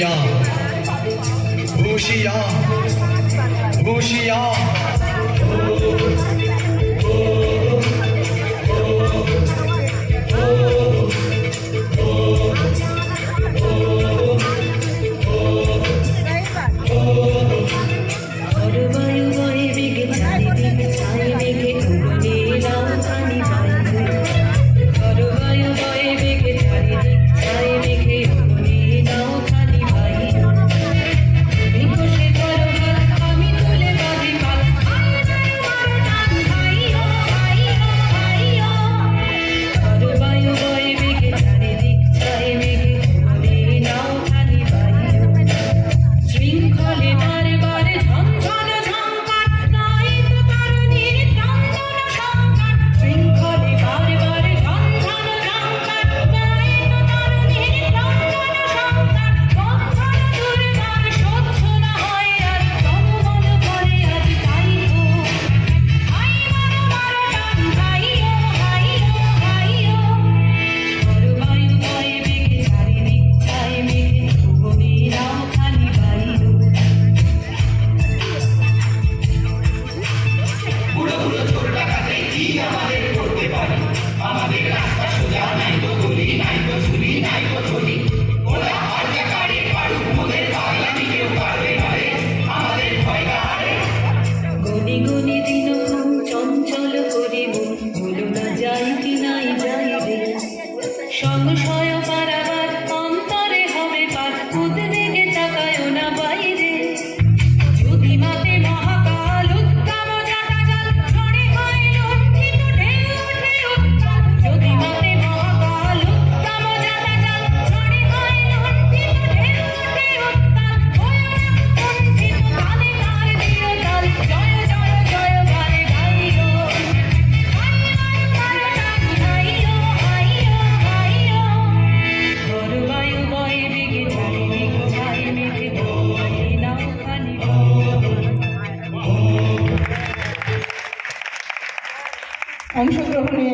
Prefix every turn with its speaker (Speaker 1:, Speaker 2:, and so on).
Speaker 1: भूशिया भूशिया भूशिया
Speaker 2: সংশয় পারাবার অন্তরে হবে পার উদ্বেগে তাকায়ও না বাইরে যদি মাতে মহাকাল উত্তম জাটাজাল ঝড়ে হয় লুণ্ঠিত ঢেউ ওঠে উত্তাল যদি মাতে মহাকাল উত্তম জাটাজাল ঝড়ে হয় লুণ্ঠিত ঢেউ ওঠে উত্তাল হয় না কুণ্ঠিত তালে তার দিও তাল জয় জয় জয় গানে গাইও
Speaker 3: অংশগ্রহণে